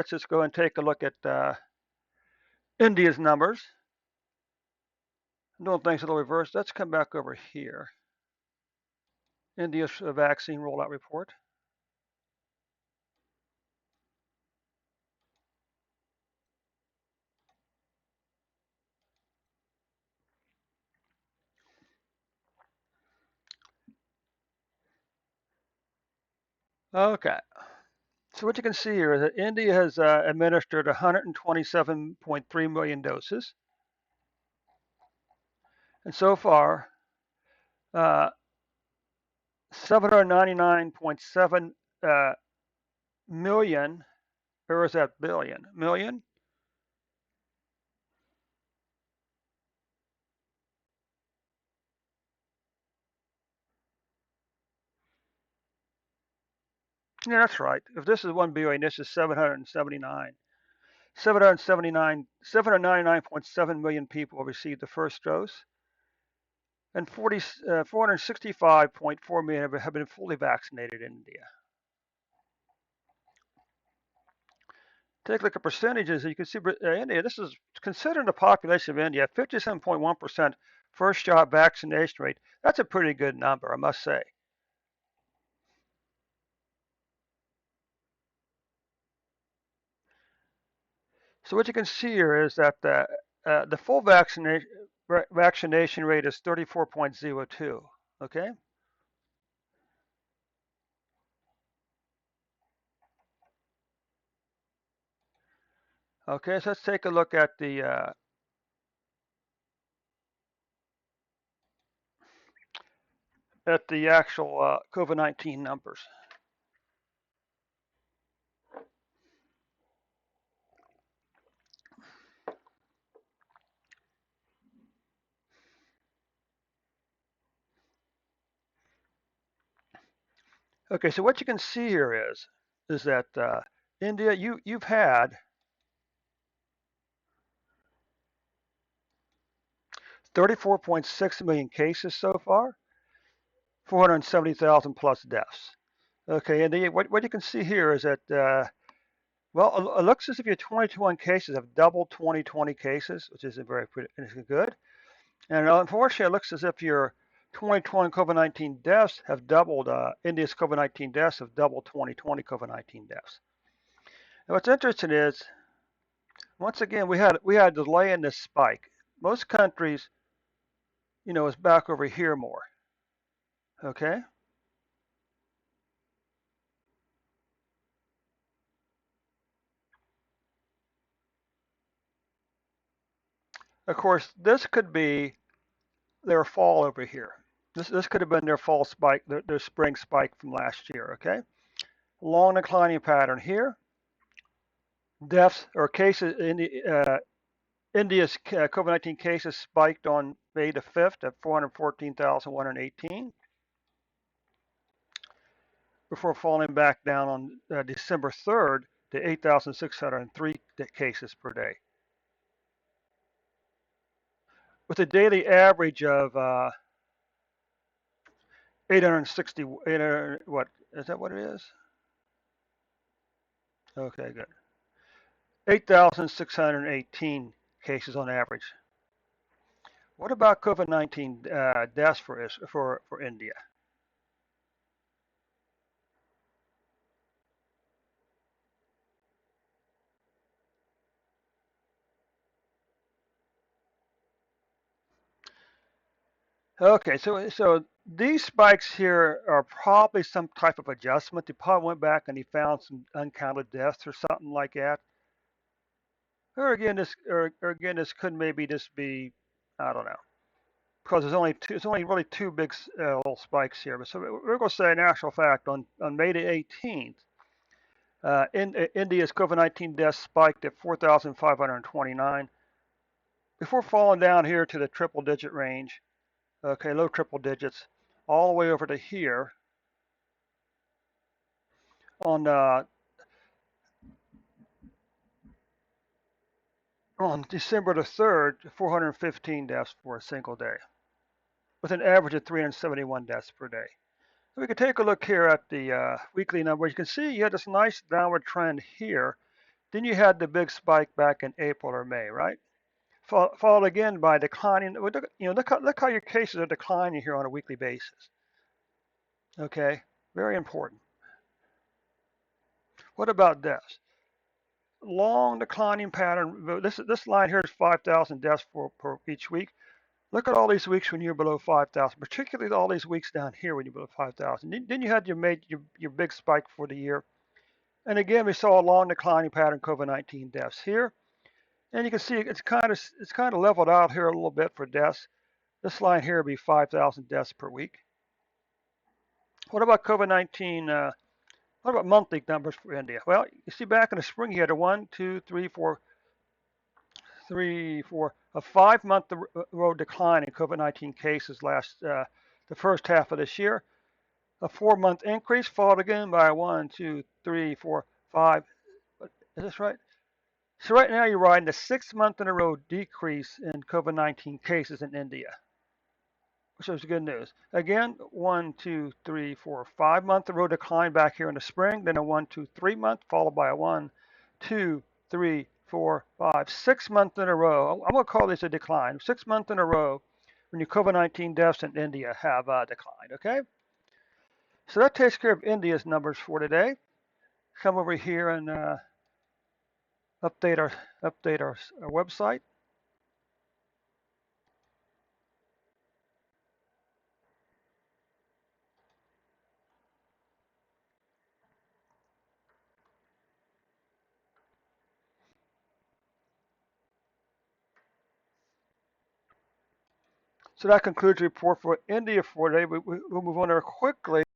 let's just go and take a look at India's numbers. I'm doing things a little reverse. Let's come back over here. India's vaccine rollout report. Okay. So what you can see here is that India has administered 127.3 million doses. And so far, 799.7 million, or is that billion? Million? Yeah, that's right. If this is 1 billion, this is 779. 799.7 million people have received the first dose, and 465.4 million have been fully vaccinated in India. Take a look at percentages. You can see India, this is considering the population of India, 57.1% first shot vaccination rate. That's a pretty good number, I must say. So what you can see here is that the full vaccination rate is 34.02. Okay. Okay. So let's take a look at the actual COVID-19 numbers. Okay. So what you can see here is that India, you've had 34.6 million cases so far, 470,000 plus deaths. Okay, and what you can see here is that, well, it looks as if your 2021 cases have doubled 2020 cases, which isn't very good. And unfortunately, it looks as if your 2020 COVID-19 deaths have doubled, India's COVID-19 deaths have doubled 2020 COVID-19 deaths. And what's interesting is, once again, we had a delay in this spike. Most countries, is back over here more. Okay. Of course, this could be their fall over here. This could have been their fall spike, their spring spike from last year. Okay. Long declining pattern here. Deaths or cases in India's COVID-19 cases spiked on May the 5th at 414,118 before falling back down on December 3rd to 8,603 cases per day, with a daily average of 860. 800, what is that? What it is? Okay, good. 8,618 cases on average. What about COVID-19 deaths for India? Okay, so these spikes here are probably some type of adjustment. They probably went back and he found some uncounted deaths or something like that. Or again, this could maybe just be, I don't know, because there's only really two big little spikes here. But so we're going to say, in actual fact, on May the 18th, India's COVID-19 deaths spiked at 4,529 before falling down here to the triple-digit range. Okay, low triple digits, all the way over to here on December the 3rd, 415 deaths for a single day, with an average of 371 deaths per day. So we can take a look here at the weekly numbers. You can see you had this nice downward trend here Then you had the big spike back in April or May, right? Followed again by declining. Look how your cases are declining here on a weekly basis. Okay, very important. What about deaths? Long declining pattern. This line here is 5,000 deaths per each week. Look at all these weeks when you're below 5,000, particularly all these weeks down here when you're below 5,000. Then you had your big spike for the year. And again, we saw a long declining pattern COVID-19 deaths here. And you can see it's kind of leveled out here a little bit for deaths. This line here would be 5,000 deaths per week. What about COVID-19? What about monthly numbers for India? Well, you see back in the spring you had a 1, 2, 3, 4, a 5-month row decline in COVID-19 cases the first half of this year. A 4-month increase followed again by a 1, 2, 3, 4, 5. Is this right? So right now you're riding the 6th month in a row decrease in COVID-19 cases in India, which is good news. Again, 1, 2, 3, 4, 5-month in a row decline back here in the spring, then a 1, 2, 3-month, followed by a 1, 2, 3, 4, 5, 6 months in a row. I'm going to call this a decline. 6 months in a row when your COVID-19 deaths in India have declined. Okay, so that takes care of India's numbers for today. Come over here and update our website. So that concludes the report for India for today. We'll move on there quickly.